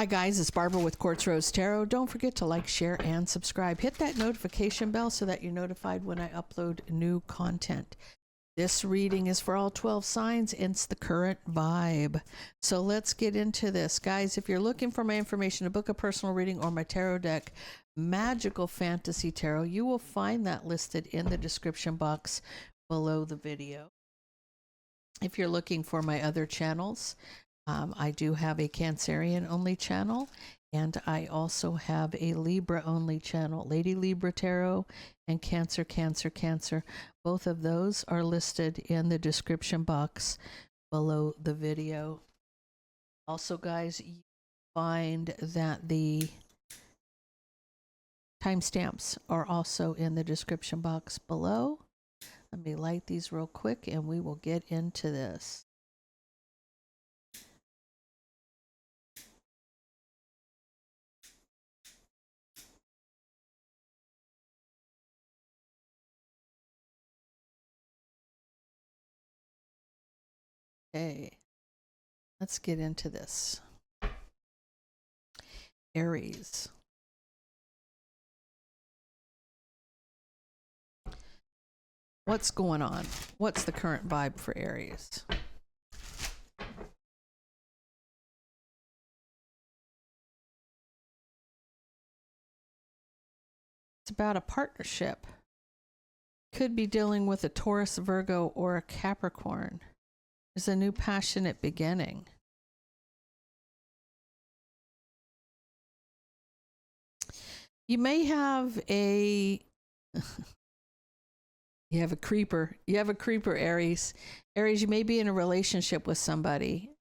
Hi guys, it's Barbara with Quartz Rose Tarot. Don't forget to like, share, and subscribe. Hit that notification bell so that you're notified when I upload new content. This reading is for all 12 signs, and it's the current vibe. So let's get into this. Guys, if you're looking for my information to book a personal reading or my tarot deck, Magical Fantasy Tarot, you will find that listed in the description box below the video. If you're looking for my other channels, I do have a Cancerian only channel, and I also have a Libra only channel, Lady Libra Tarot and Cancer, Cancer, Cancer. Both of those are listed in the description box below the video. Also, guys, you find that the timestamps are also in the description box below. Let me light these real quick and we will get into this. Okay, let's get into this. Aries. What's going on? What's the current vibe for Aries? It's about a partnership. Could be dealing with a Taurus, Virgo, or a Capricorn. There's a new passionate beginning. You may have a you have a creeper. You have a creeper, Aries. Aries, you may be in a relationship with somebody,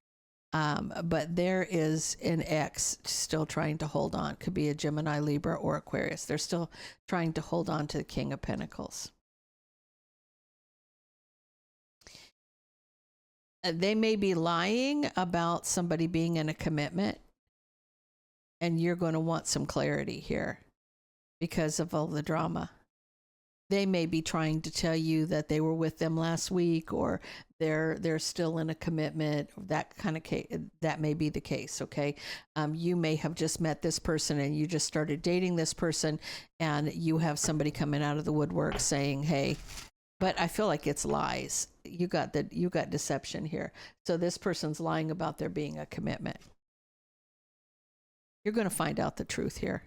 but there is an ex still trying to hold on. Could be a Gemini, Libra, or Aquarius. They're still trying to hold on to the King of Pentacles. They may be lying about somebody being in a commitment, and you're going to want some clarity here because of all the drama. They may be trying to tell you that they were with them last week, or they're still in a commitment. That kind of case, that may be the case. Okay, you may have just met this person and you just started dating this person, and you have somebody coming out of the woodwork saying, "Hey," but I feel like it's lies. You got deception here. So this person's lying about there being a commitment. You're going to find out the truth here.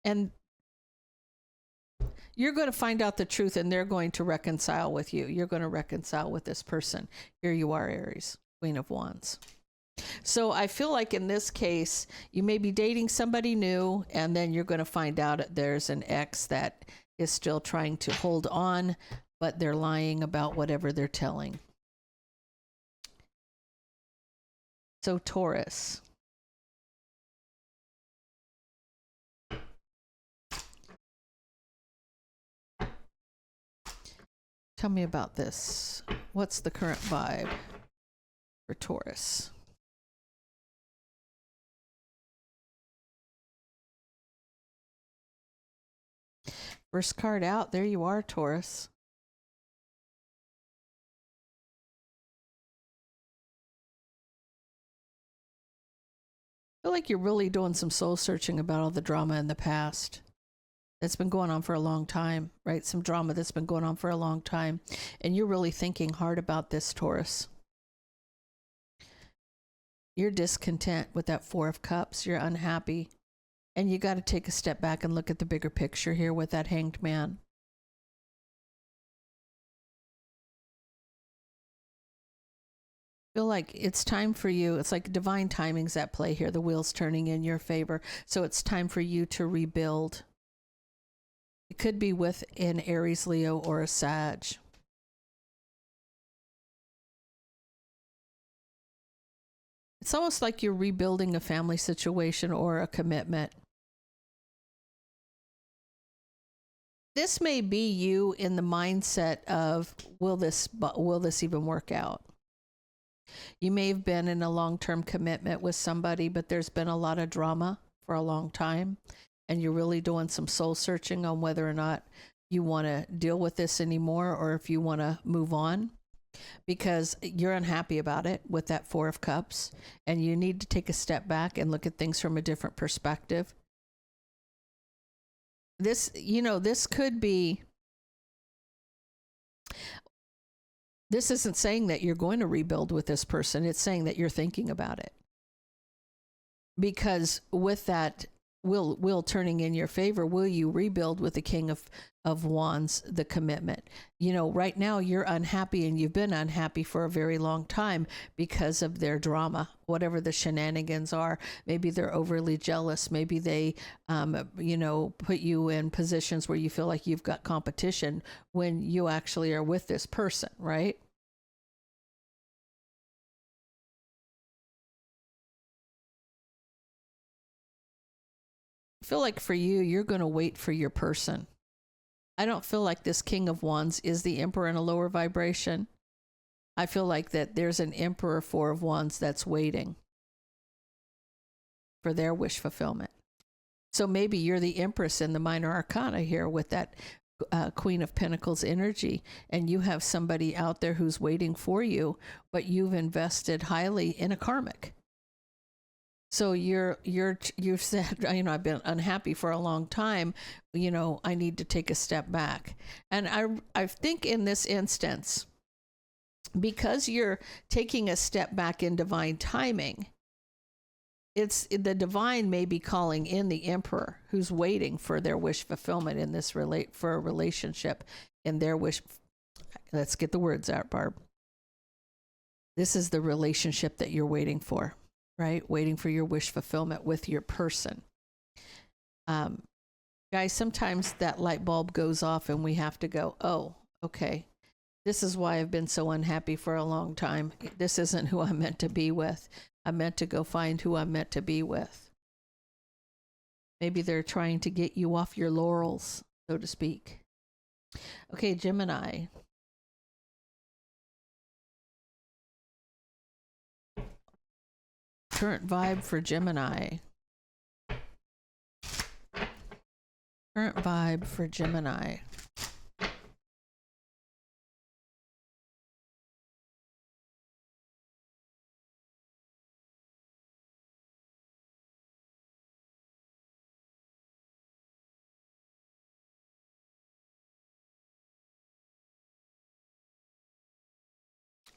And you're going to find out the truth, and they're going to reconcile with you. You're going to reconcile with this person. Here you are, Aries, Queen of Wands. So I feel like in this case, you may be dating somebody new, and then you're going to find out there's an ex that is still trying to hold on, but they're lying about whatever they're telling. So Taurus. Tell me about this. What's the current vibe for Taurus? First card out. There you are, Taurus. I feel like you're really doing some soul searching about all the drama in the past that's been going on for a long time, right? Some drama that's been going on for a long time. And you're really thinking hard about this, Taurus. You're discontent with that Four of Cups. You're unhappy. And you got to take a step back and look at the bigger picture here with that Hanged Man. I feel like it's time for you. It's like divine timing's at play here. The wheel's turning in your favor. So it's time for you to rebuild. It could be with an Aries, Leo, or a Sag. It's almost like you're rebuilding a family situation or a commitment. This may be you in the mindset of, will this even work out? You may have been in a long-term commitment with somebody, but there's been a lot of drama for a long time, and you're really doing some soul searching on whether or not you want to deal with this anymore, or if you want to move on. because you're unhappy about it with that Four of Cups, and you need to take a step back and look at things from a different perspective. This, you know, this could be, this isn't saying that you're going to rebuild with this person. It's saying that you're thinking about it. Because with that will turning in your favor, will you rebuild with the King of Wands, the commitment? You know, right now you're unhappy, and you've been unhappy for a very long time because of their drama, whatever the shenanigans are. Maybe they're overly jealous. Maybe they, you know, put you in positions where you feel like you've got competition when you actually are with this person, right? I feel like for you, you're going to wait for your person. I don't feel like this King of Wands is the Emperor in a lower vibration. I feel like that there's an Emperor, Four of Wands, that's waiting for their wish fulfillment. So maybe you're the Empress in the minor arcana here with that Queen of Pentacles energy, and you have somebody out there who's waiting for you, but you've invested highly in a karmic. So you've said, you know, I've been unhappy for a long time, you know, I need to take a step back. And I think in this instance, because you're taking a step back in divine timing, it's the divine may be calling in the Emperor who's waiting for their wish fulfillment in this for a relationship in their wish. Let's get the words out, Barb. This is the relationship that you're waiting for. Right? Waiting for your wish fulfillment with your person. Guys, sometimes that light bulb goes off and we have to go, oh, okay. This is why I've been so unhappy for a long time. This isn't who I'm meant to be with. I'm meant to go find who I'm meant to be with. Maybe they're trying to get you off your laurels, so to speak. Okay, Gemini. Current vibe for Gemini. Current vibe for Gemini.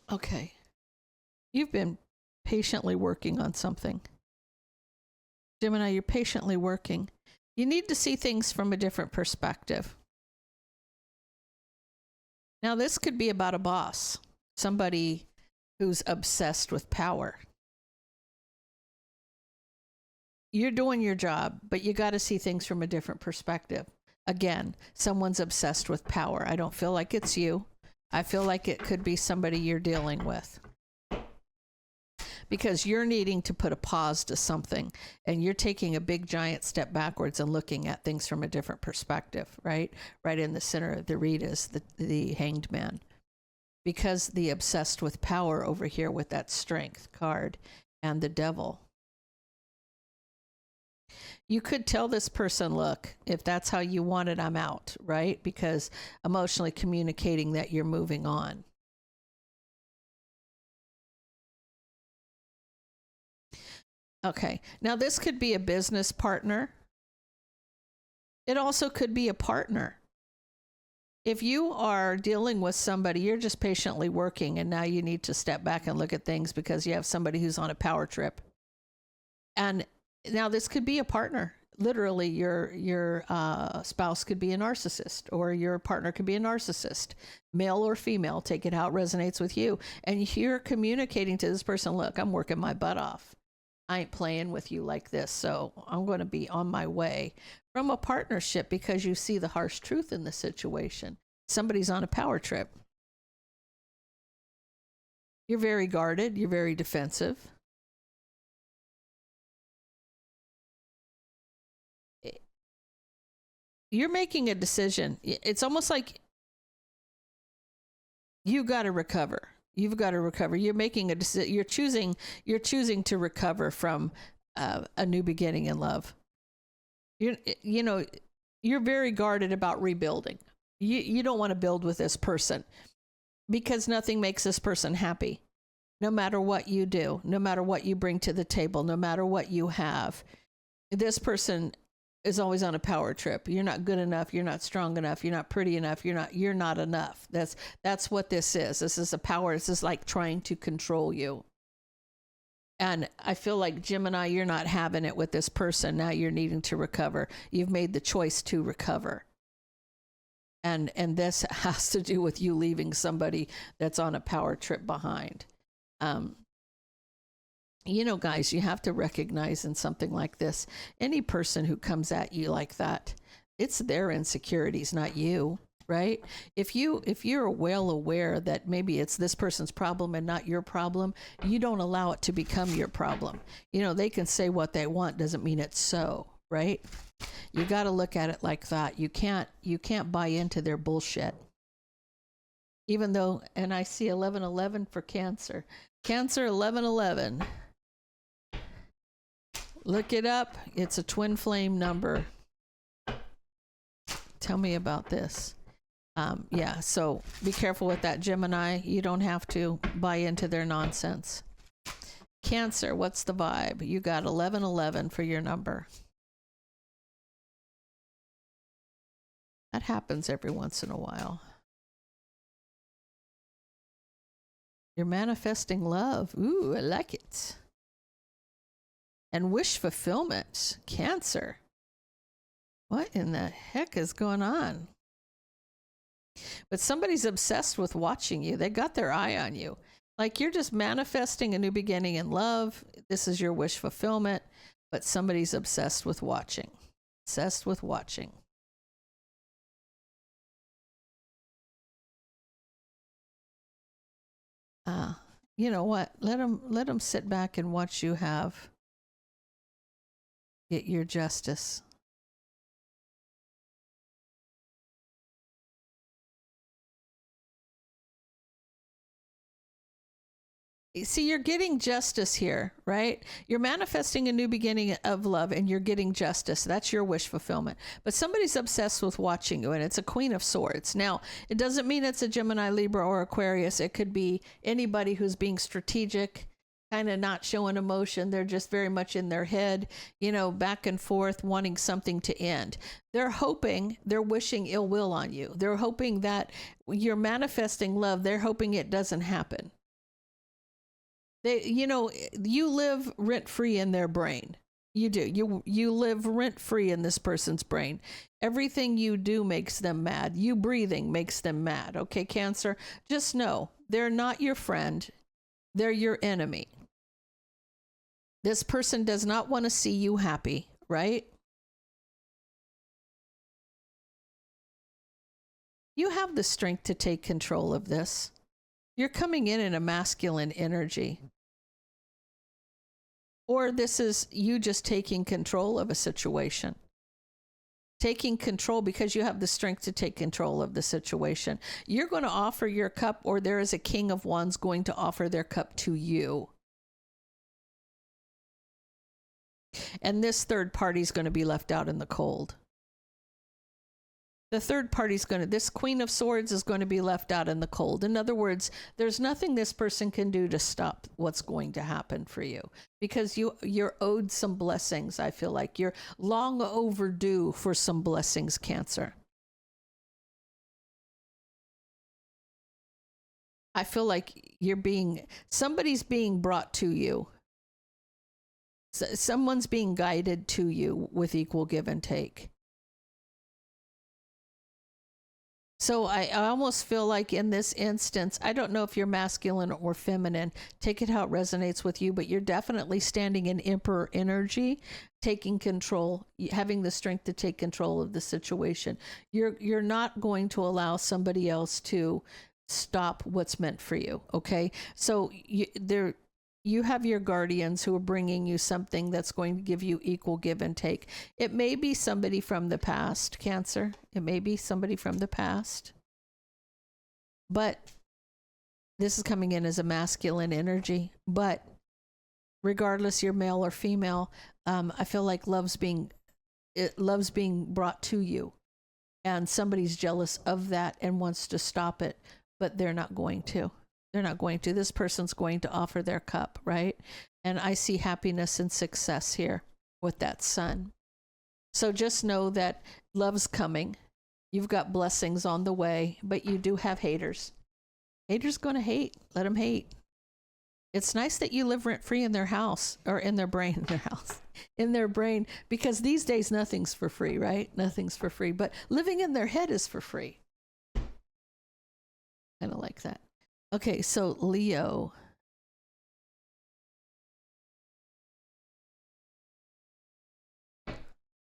Okay. You've been patiently working on something. Gemini, you're patiently working. You need to see things from a different perspective. Now, this could be about a boss, somebody who's obsessed with power. You're doing your job, but you got to see things from a different perspective. Again, someone's obsessed with power. I don't feel like it's you. I feel like it could be somebody you're dealing with. Because you're needing to put a pause to something, and you're taking a big giant step backwards and looking at things from a different perspective, right? Right in the center of the read is the Hanged Man. Because the obsessed with power over here with that Strength card and the Devil. You could tell this person, look, if that's how you want it, I'm out, right? Because emotionally communicating that you're moving on. Okay, now this could be a business partner. It also could be a partner. If you are dealing with somebody, you're just patiently working, and now you need to step back and look at things because you have somebody who's on a power trip. And now this could be a partner. Literally, your spouse could be a narcissist, or your partner could be a narcissist, male or female. Take it how it resonates with you. And you're communicating to this person, look, I'm working my butt off. I ain't playing with you like this, so I'm going to be on my way from a partnership because you see the harsh truth in the situation. Somebody's on a power trip. You're very guarded. You're very defensive. You're making a decision. It's almost like you got to recover. You've got to recover. You're making a decision. You're choosing to recover from a new beginning in love. You know, you're very guarded about rebuilding. You don't want to build with this person. because nothing makes this person happy. No matter what you do, no matter what you bring to the table, no matter what you have, this person is always on a power trip. You're not good enough. You're not strong enough. You're not pretty enough. You're not enough. That's what this is. This is a power. This is like trying to control you. And I feel like, Gemini, you're not having it with this person. Now you're needing to recover. You've made the choice to recover. And this has to do with you leaving somebody that's on a power trip behind. You know, guys, you have to recognize in something like this, any person who comes at you like that, it's their insecurities, not you. Right? If you're well aware that maybe it's this person's problem and not your problem, you don't allow it to become your problem. You know, they can say what they want, doesn't mean it's so, right? You got to look at it like that. You can't buy into their bullshit. Even though, and I see 1111 for Cancer. Cancer 1111. Look it up. It's a twin flame number. Tell me about this. Yeah, so be careful with that, Gemini. You don't have to buy into their nonsense. Cancer, what's the vibe? You got 1111 for your number. That happens every once in a while. You're manifesting love. Ooh, I like it. And wish fulfillment. Cancer. What in the heck is going on? But somebody's obsessed with watching you. They got their eye on you. Like, you're just manifesting a new beginning in love. This is your wish fulfillment. But somebody's obsessed with watching. Obsessed with watching. You know what? Let them sit back and watch you get your justice. See, you're getting justice here, right? You're manifesting a new beginning of love and you're getting justice. That's your wish fulfillment. But somebody's obsessed with watching you, and it's a Queen of Swords. Now, it doesn't mean it's a Gemini, Libra, or Aquarius. It could be anybody who's being strategic, kind of not showing emotion. They're just very much in their head, you know, back and forth, wanting something to end. They're wishing ill will on you. They're hoping that you're manifesting love. They're hoping it doesn't happen. You live rent-free in their brain. You do. You live rent-free in this person's brain. Everything you do makes them mad. You breathing makes them mad. Okay, Cancer? Just know, they're not your friend. They're your enemy. This person does not want to see you happy, right? You have the strength to take control of this. You're coming in a masculine energy. Or this is you just taking control of a situation. Taking control because you have the strength to take control of the situation. You're going to offer your cup, or there is a King of Wands going to offer their cup to you. And this third party is going to be left out in the cold. The third party's this Queen of Swords is going to be left out in the cold. In other words, there's nothing this person can do to stop what's going to happen for you, because you're owed some blessings. I feel like you're long overdue for some blessings, Cancer. I feel like somebody's being brought to you. Someone's being guided to you with equal give and take. So I almost feel like in this instance, I don't know if you're masculine or feminine. Take it how it resonates with you, but you're definitely standing in Emperor energy, taking control, having the strength to take control of the situation. You're not going to allow somebody else to stop what's meant for you, okay? So you have your guardians who are bringing you something that's going to give you equal give and take. It may be somebody from the past, Cancer. It may be somebody from the past. But this is coming in as a masculine energy. But regardless, you're male or female, I feel like love's being brought to you. And somebody's jealous of that and wants to stop it but they're not going to. They're not going to. This person's going to offer their cup, right? And I see happiness and success here with that sun. So just know that love's coming. You've got blessings on the way, but you do have haters. Haters going to hate. Let them hate. It's nice that you live rent-free in their house, or in their brain, in their brain, because these days nothing's for free, right? Nothing's for free, but living in their head is for free. Kind of like that. Okay, so Leo.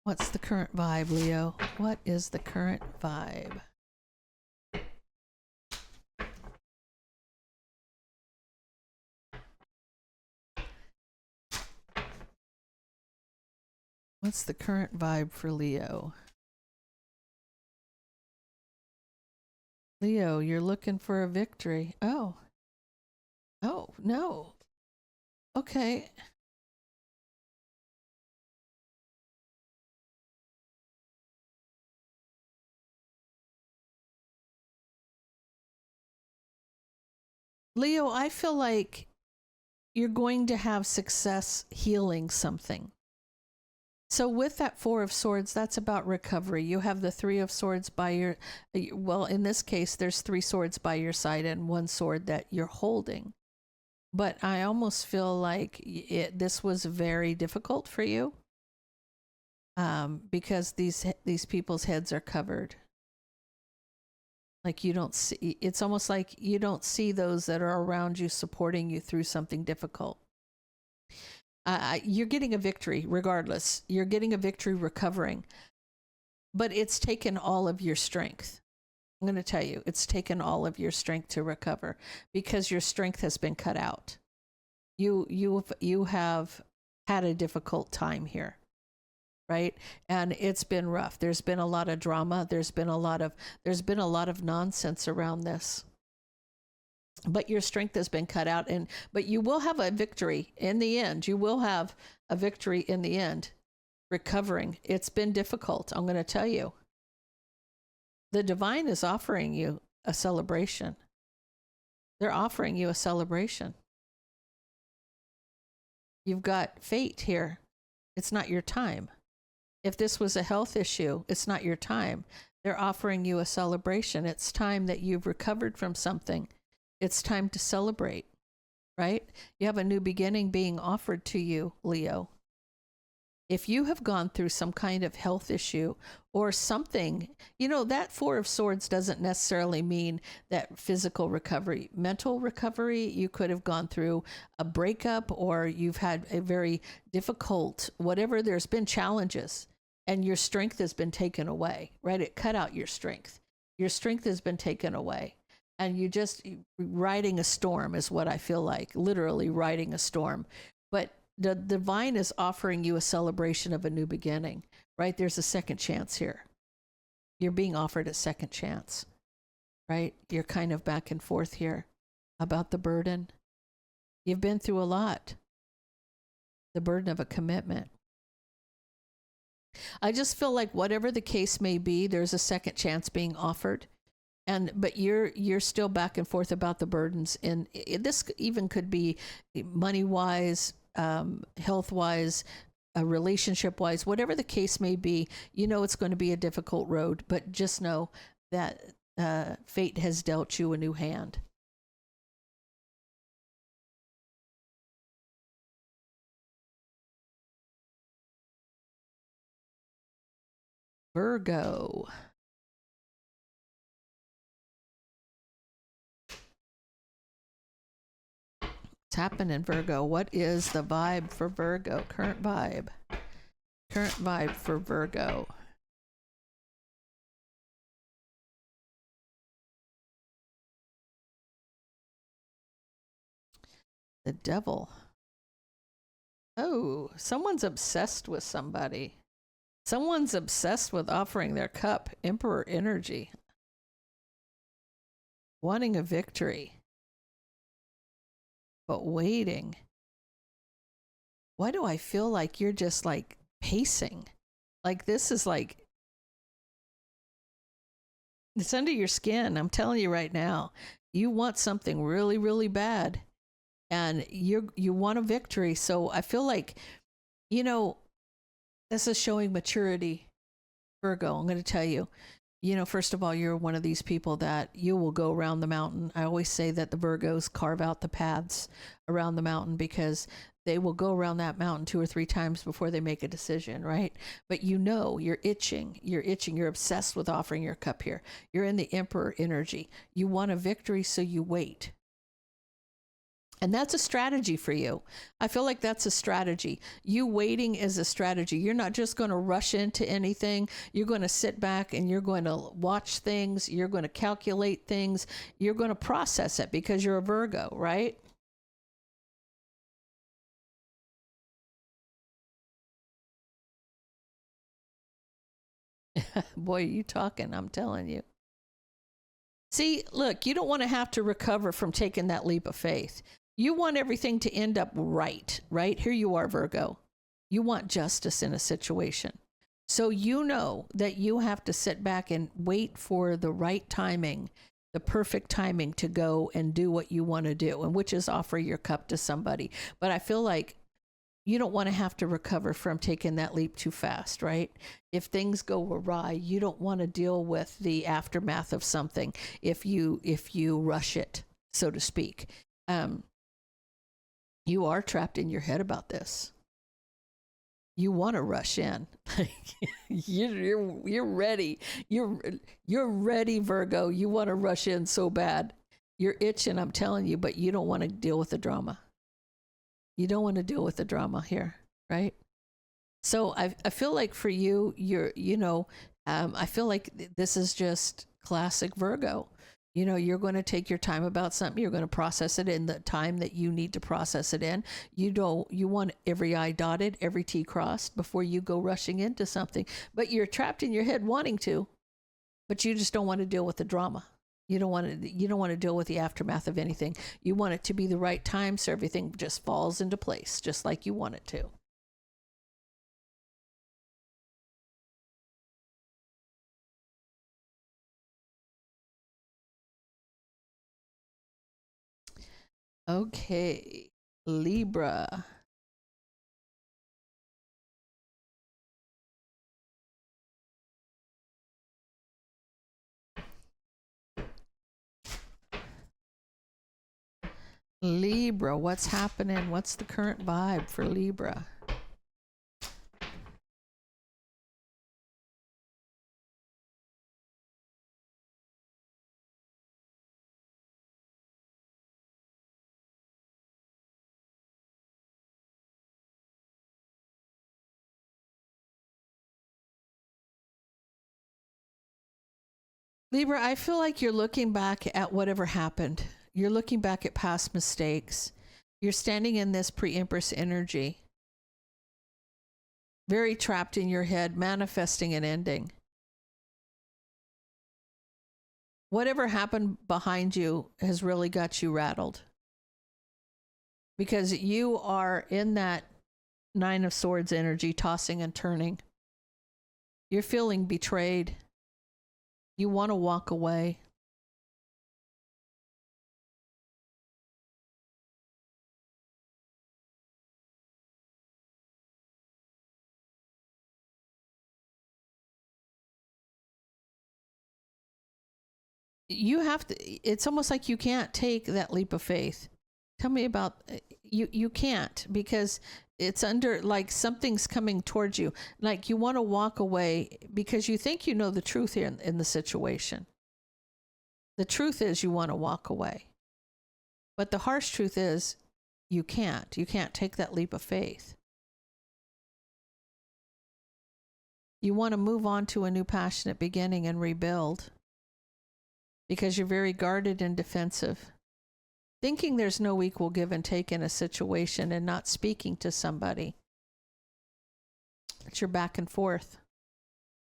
What's the current vibe, Leo? What is the current vibe? What's the current vibe for Leo? Leo, you're looking for a victory. Oh. Oh, no. Okay. Leo, I feel like you're going to have success healing something. So with that Four of Swords, that's about recovery. You have the Three of Swords by your, well, in this case, there's 3 swords by your side and 1 sword that you're holding. But I almost feel like this was very difficult for you, because these people's heads are covered. Like you don't see, it's almost like you don't see those that are around you supporting you through something difficult. You're getting a victory regardless. You're getting a victory recovering, but it's taken all of your strength. I'm going to tell you, it's taken all of your strength to recover, because your strength has been cut out. You have had a difficult time here, right? And it's been rough. There's been a lot of drama. There's been a lot of nonsense around this. But your strength has been cut out, but you will have a victory in the end. You will have a victory in the end, recovering. It's been difficult, I'm going to tell you. The divine is offering you a celebration. They're offering you a celebration. You've got fate here. It's not your time. If this was a health issue, it's not your time. They're offering you a celebration. It's time that you've recovered from something. It's time to celebrate, right? You have a new beginning being offered to you, Leo. If you have gone through some kind of health issue or something, you know, that Four of Swords doesn't necessarily mean that physical recovery. Mental recovery, you could have gone through a breakup, or you've had a very difficult, whatever, there's been challenges, and your strength has been taken away, right? It cut out your strength. Your strength has been taken away. And you just riding a storm is what I feel like, literally riding a storm. But the divine is offering you a celebration of a new beginning, right? There's a second chance here. You're being offered a second chance, right? You're kind of back and forth here about the burden. You've been through a lot. The burden of a commitment. I just feel like whatever the case may be, there's a second chance being offered. But you're still back and forth about the burdens, and this even could be money-wise, health-wise, relationship-wise, whatever the case may be. You know it's going to be a difficult road, but just know that fate has dealt you a new hand. Virgo. Happening, Virgo? What is the vibe for Virgo? Current vibe for Virgo. The Devil. Oh, someone's obsessed with somebody. Someone's obsessed with offering their cup. Emperor energy. Wanting a victory, but waiting. Why do I feel like you're just like pacing? Like this is like, it's under your skin. I'm telling you right now, You want something really, really bad, and you want a victory. So I feel like, you know, this is showing maturity, Virgo. I'm going to tell you, you know, first of all, you're one of these people that you will go around the mountain. I always say that the Virgos carve out the paths around the mountain, because they will go around that mountain 2 or 3 times before they make a decision, right? But you know, you're itching, you're obsessed with offering your cup here. You're in the Emperor energy. You want a victory, so you wait. And that's a strategy for you. I feel like that's a strategy. You waiting is a strategy. You're not just going to rush into anything. You're going to sit back and you're going to watch things. You're going to calculate things. You're going to process it, because you're a Virgo, right? Boy, you talking, I'm telling you. See, look, you don't want to have to recover from taking that leap of faith. You want everything to end up right, right? Here you are, Virgo. You want justice in a situation. So you know that you have to sit back and wait for the right timing, the perfect timing to go and do what you want to do, and which is offer your cup to somebody. But I feel like you don't want to have to recover from taking that leap too fast, right? If things go awry, you don't want to deal with the aftermath of something if you rush it, so to speak. You are trapped in your head about this. You want to rush in. You're ready. You're ready, Virgo. You want to rush in so bad. You're itching, I'm telling you, but you don't want to deal with the drama. You don't want to deal with the drama here, right? So I feel like for you, I feel like this is just classic Virgo. You know, you're going to take your time about something. You're going to process it in the time that you need to process it in. You want every I dotted, every T crossed before you go rushing into something. But you're trapped in your head wanting to, but you just don't want to deal with the drama. You don't want to deal with the aftermath of anything. You want it to be the right time, so everything just falls into place, just like you want it to. Okay, Libra. Libra, what's happening? What's the current vibe for Libra? Libra, I feel like you're looking back at whatever happened. You're looking back at past mistakes. You're standing in this pre-empress energy, very trapped in your head, manifesting an ending. Whatever happened behind you has really got you rattled, because you are in that Nine of Swords energy, tossing and turning. You're feeling betrayed. You want to walk away. You have to, it's almost like you can't take that leap of faith. Tell me about, you can't, because it's under, like something's coming towards you. Like you want to walk away because you think you know the truth here in the situation. The truth is you want to walk away. But the harsh truth is you can't. You can't take that leap of faith. You want to move on to a new passionate beginning and rebuild, because you're very guarded and defensive, thinking there's no equal give and take in a situation and not speaking to somebody. It's your back and forth,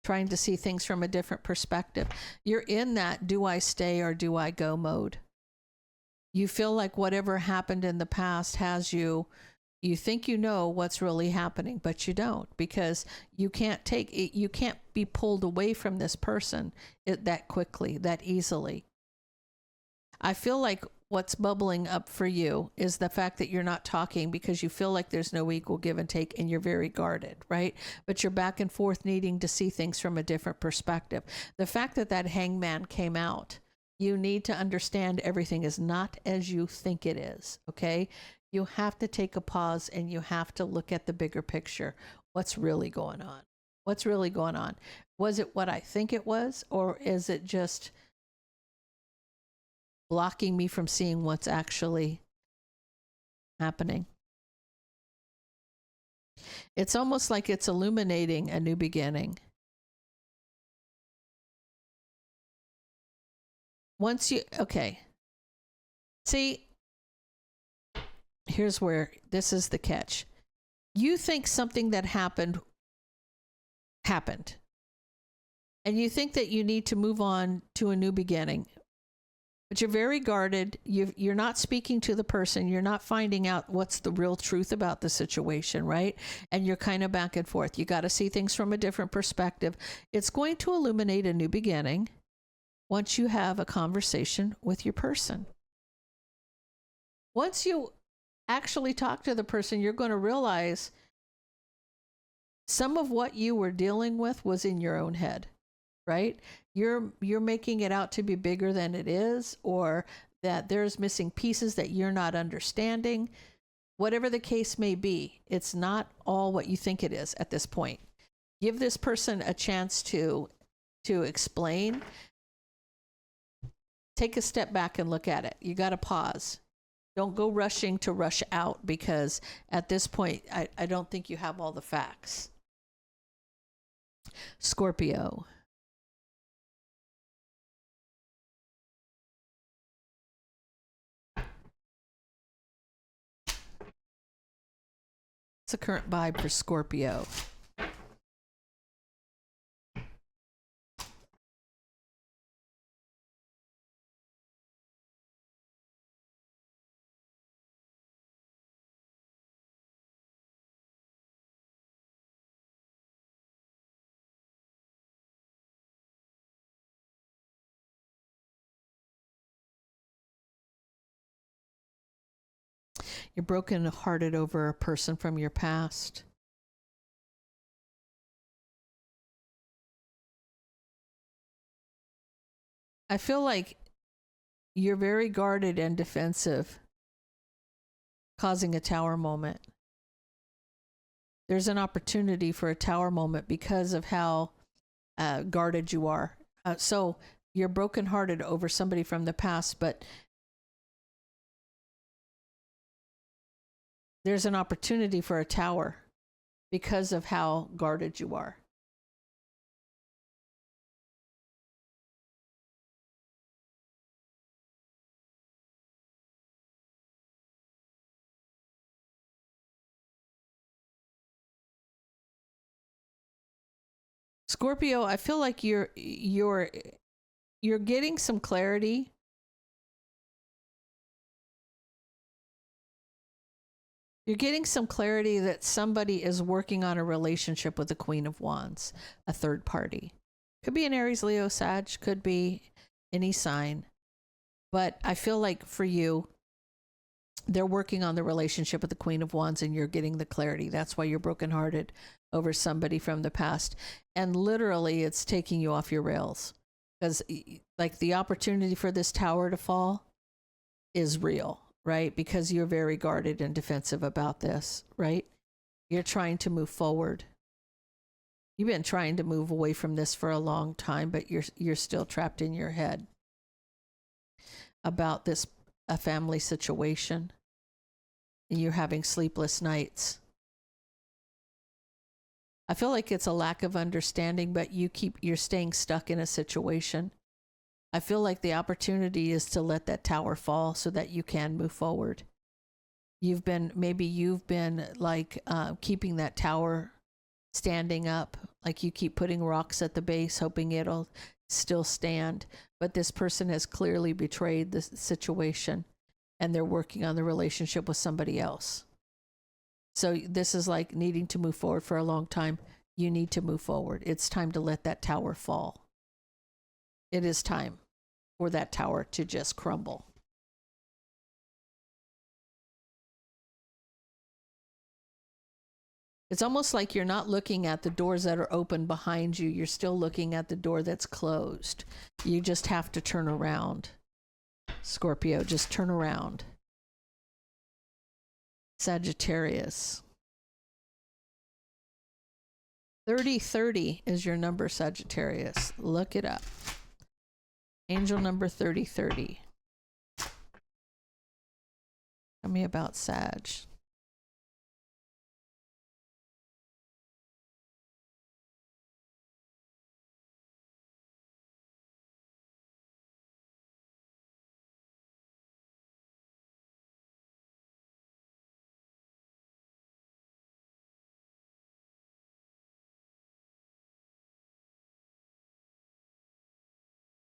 trying to see things from a different perspective. You're in that do I stay or do I go mode. You feel like whatever happened in the past has you, you think you know what's really happening, but you don't, because you can't take it, you can't be pulled away from this person that quickly, that easily. I feel like what's bubbling up for you is the fact that you're not talking because you feel like there's no equal give and take and you're very guarded, right? But you're back and forth needing to see things from a different perspective. The fact that that hangman came out, you need to understand everything is not as you think it is, okay? You have to take a pause and you have to look at the bigger picture. What's really going on? What's really going on? Was it what I think it was, or is it just blocking me from seeing what's actually happening? It's almost like it's illuminating a new beginning. Once you, okay. See, here's where this is the catch. You think something that happened. And you think that you need to move on to a new beginning. But you're very guarded. You're not speaking to the person. You're not finding out what's the real truth about the situation, right? And you're kind of back and forth. You got to see things from a different perspective. It's going to illuminate a new beginning once you have a conversation with your person. Once you actually talk to the person, you're going to realize some of what you were dealing with was in your own head, right? You're making it out to be bigger than it is, or that there's missing pieces that you're not understanding. Whatever the case may be, it's not all what you think it is at this point. Give this person a chance to explain. Take a step back and look at it. You got to pause. Don't go rushing to rush out, because at this point, I don't think you have all the facts. Scorpio. What's the current vibe for Scorpio? You're brokenhearted over a person from your past. I feel like you're very guarded and defensive, causing a tower moment. There's an opportunity for a tower moment because of how guarded you are. So you're brokenhearted over somebody from the past, but there's an opportunity for a tower because of how guarded you are. Scorpio, I feel like you're getting some clarity. You're getting some clarity that somebody is working on a relationship with the Queen of Wands, a third party. Could be an Aries, Leo, Sag, could be any sign. But I feel like for you, they're working on the relationship with the Queen of Wands and you're getting the clarity. That's why you're brokenhearted over somebody from the past. And literally, it's taking you off your rails. Because like the opportunity for this tower to fall is real. Right? Because you're very guarded and defensive about this, right? You're trying to move forward. You've been trying to move away from this for a long time, but you're still trapped in your head about this a family situation, and you're having sleepless nights. I feel like it's a lack of understanding, but you're staying stuck in a situation. I feel like the opportunity is to let that tower fall so that you can move forward. Maybe you've been like keeping that tower standing up, like you keep putting rocks at the base, hoping it'll still stand. But this person has clearly betrayed the situation and they're working on the relationship with somebody else. So this is like needing to move forward for a long time. You need to move forward. It's time to let that tower fall. It is time for that tower to just crumble. It's almost like you're not looking at the doors that are open behind you. You're still looking at the door that's closed. You just have to turn around. Scorpio, just turn around. Sagittarius. 3030 is your number, Sagittarius. Look it up. Angel number 3030. Tell me about Sag.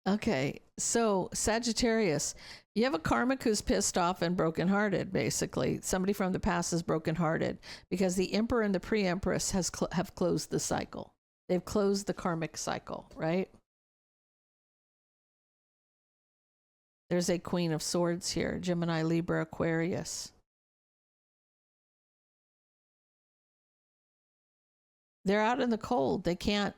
Okay, so Sagittarius, you have a karmic who's pissed off and brokenhearted, basically. Somebody from the past is brokenhearted because the Emperor and the Pre-Empress have closed the cycle. They've closed the karmic cycle, right? There's a Queen of Swords here, Gemini, Libra, Aquarius. They're out in the cold. They can't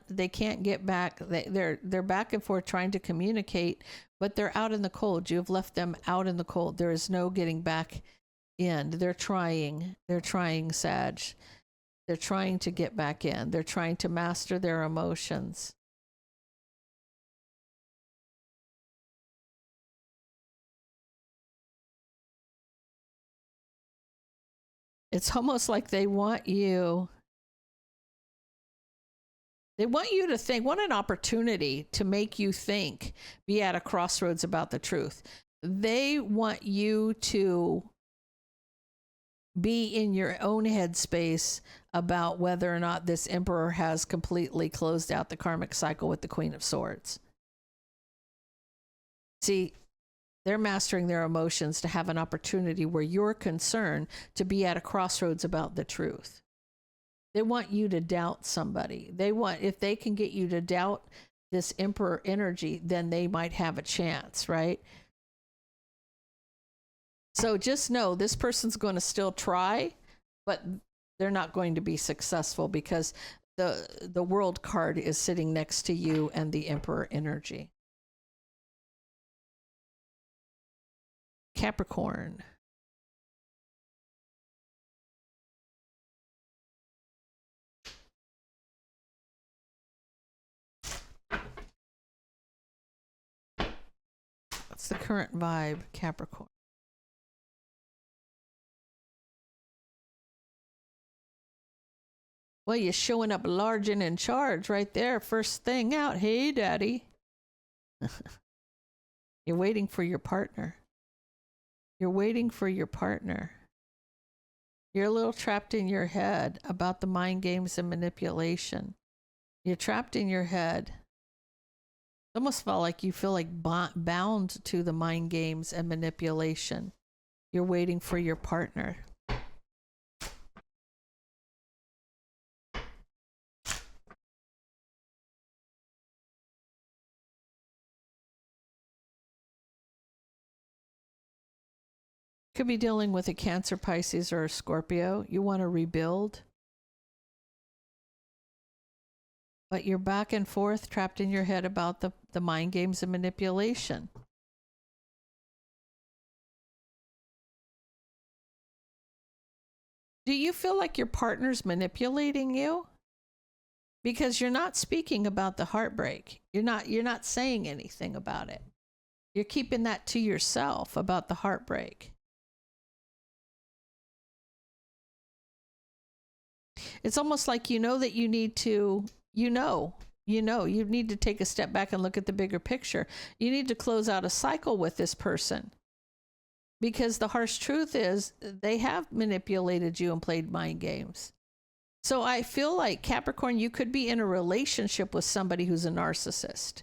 get back. They're back and forth trying to communicate, but they're out in the cold. You have left them out in the cold. There is no getting back in. They're trying, Sag. They're trying to get back in. They're trying to master their emotions. It's almost like they want you to think, want an opportunity to make you think, be at a crossroads about the truth. They want you to be in your own headspace about whether or not this Emperor has completely closed out the karmic cycle with the Queen of Swords. See, they're mastering their emotions to have an opportunity where you're concerned to be at a crossroads about the truth. They want you to doubt somebody. If they can get you to doubt this Emperor energy, then they might have a chance, right? So just know this person's going to still try, but they're not going to be successful because the World card is sitting next to you and the Emperor energy. Capricorn. What's the current vibe, Capricorn? Well, you're showing up large and in charge right there. First thing out. Hey, daddy. You're waiting for your partner. You're waiting for your partner. You're a little trapped in your head about the mind games and manipulation. You're trapped in your head. It almost felt like you feel like bound to the mind games and manipulation. You're waiting for your partner. Could be dealing with a Cancer, Pisces, or a Scorpio. You want to rebuild. But you're back and forth, trapped in your head about the mind games and manipulation. Do you feel like your partner's manipulating you? Because you're not speaking about the heartbreak. You're not saying anything about it. You're keeping that to yourself about the heartbreak. It's almost like you know that you need to, you need to take a step back and look at the bigger picture. You need to close out a cycle with this person. Because the harsh truth is they have manipulated you and played mind games. So I feel like, Capricorn, you could be in a relationship with somebody who's a narcissist.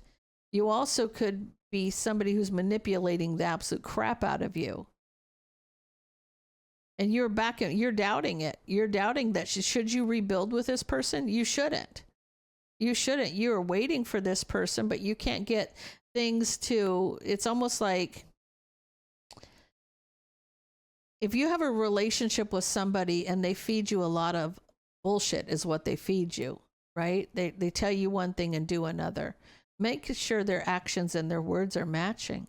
You also could be somebody who's manipulating the absolute crap out of you. And you're doubting it. You're doubting that should you rebuild with this person? You shouldn't. You shouldn't. You are waiting for this person, but you can't get things to, it's almost like if you have a relationship with somebody and they feed you a lot of bullshit is what they feed you, right? They tell you one thing and do another. Make sure their actions and their words are matching.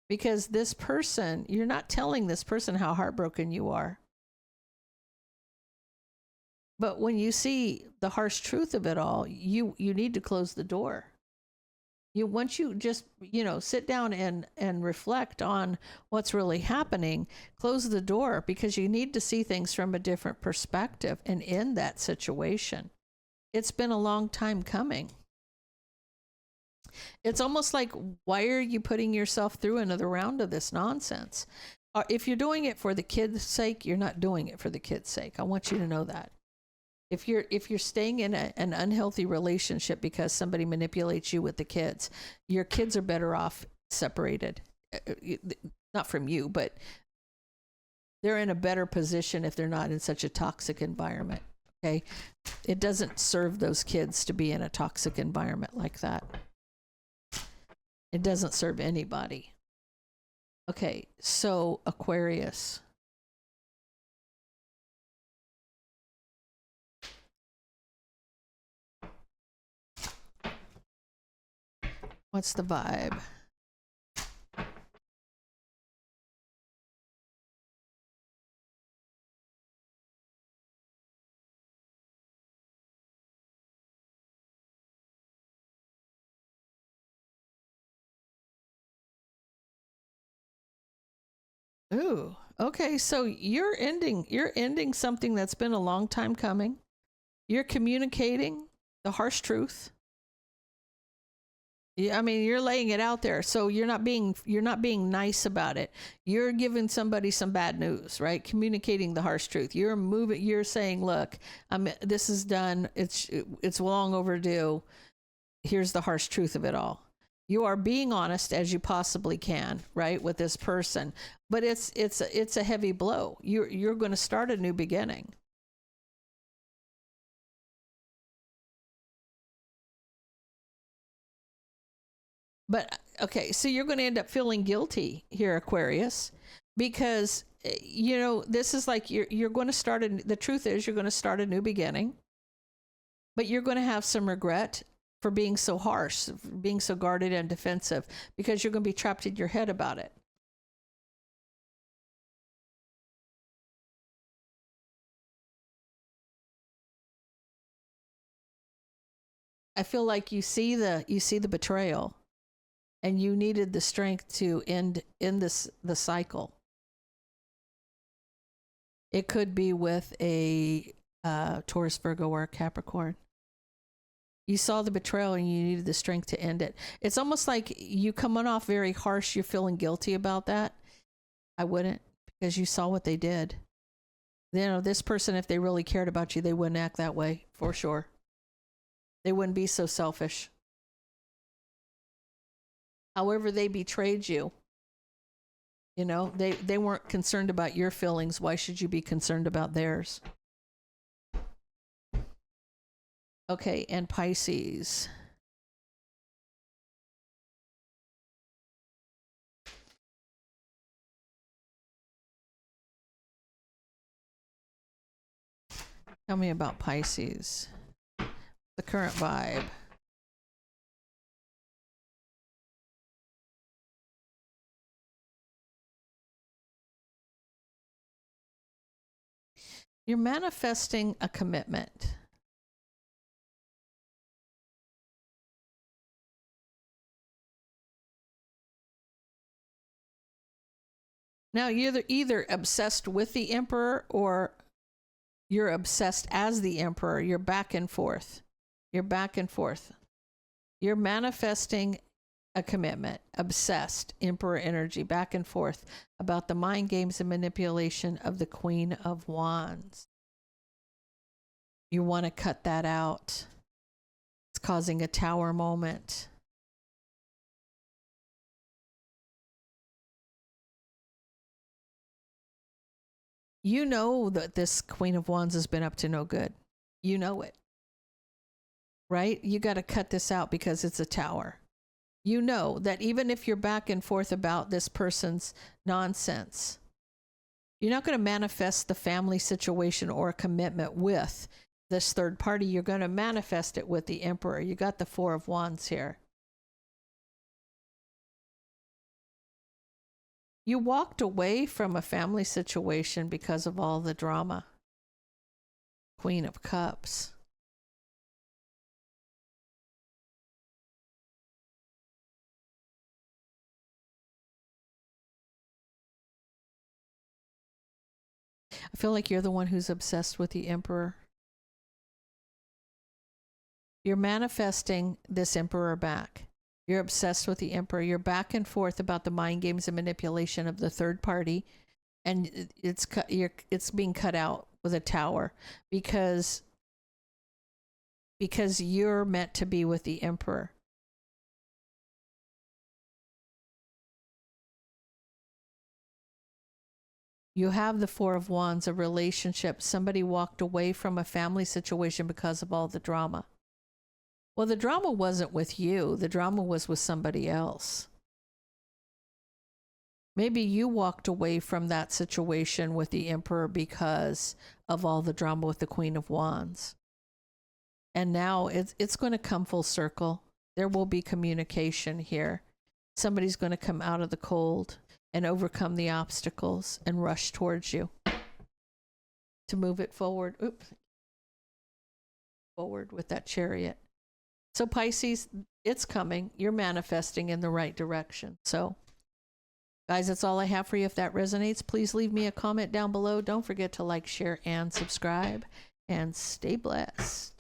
Because this person, you're not telling this person how heartbroken you are. But when you see the harsh truth of it all, you need to close the door. Once you just, sit down and reflect on what's really happening, close the door, because you need to see things from a different perspective and end that situation. It's been a long time coming. It's almost like, why are you putting yourself through another round of this nonsense? If you're doing it for the kids' sake, you're not doing it for the kids' sake. I want you to know that. If you're staying in an unhealthy relationship because somebody manipulates you with the kids, your kids are better off separated. Not from you, but they're in a better position if they're not in such a toxic environment. Okay? It doesn't serve those kids to be in a toxic environment like that. It doesn't serve anybody. Okay, so Aquarius. What's the vibe? Ooh, okay. So you're ending something that's been a long time coming. You're communicating the harsh truth. Yeah, I mean, you're laying it out there. So you're not being nice about it. You're giving somebody some bad news, right? Communicating the harsh truth. You're saying, look, this is done. It's long overdue. Here's the harsh truth of it all. You are being honest as you possibly can, right, with this person. But it's a heavy blow. You're going to start a new beginning. But okay, so you're going to end up feeling guilty here, Aquarius, because this is like you're going to start the truth is you're going to start a new beginning, but you're going to have some regret for being so harsh, being so guarded and defensive, because you're going to be trapped in your head about it. I feel like you see the betrayal, and you needed the strength to end the cycle. It could be with a Taurus, Virgo, or Capricorn. You saw the betrayal and you needed the strength to end it. It's almost like you coming off very harsh. You're feeling guilty about that. I wouldn't, because you saw what they did. This person, if they really cared about you, they wouldn't act that way, for sure. They wouldn't be so selfish. However, they betrayed you. They weren't concerned about your feelings. Why should you be concerned about theirs? Okay, and Pisces. Tell me about Pisces. The current vibe. You're manifesting a commitment. Now, you're either obsessed with the emperor or you're obsessed as the emperor. You're back and forth. You're manifesting a commitment, obsessed, emperor energy, back and forth about the mind games and manipulation of the Queen of Wands. You want to cut that out. It's causing a tower moment. You know that this Queen of Wands has been up to no good. You know it. right? You got to cut this out because it's a Tower. You know that even if you're back and forth about this person's nonsense, you're not going to manifest the family situation or a commitment with this third party. You're going to manifest it with the Emperor. You got the Four of Wands here. You walked away from a family situation because of all the drama. Queen of Cups. I feel like you're the one who's obsessed with the Emperor. You're manifesting this Emperor back. You're obsessed with the Emperor. You're back and forth about the mind games and manipulation of the third party, and it's being cut out with a Tower because you're meant to be with the Emperor. You have the Four of Wands, a relationship. Somebody walked away from a family situation because of all the drama. Well, the drama wasn't with you. The drama was with somebody else. Maybe you walked away from that situation with the Emperor because of all the drama with the Queen of Wands. And now it's going to come full circle. There will be communication here. Somebody's going to come out of the cold and overcome the obstacles and rush towards you to move it forward. Oops. Forward with that Chariot. So Pisces, it's coming. You're manifesting in the right direction. So guys, that's all I have for you. If that resonates, please leave me a comment down below. Don't forget to like, share, and subscribe. And stay blessed.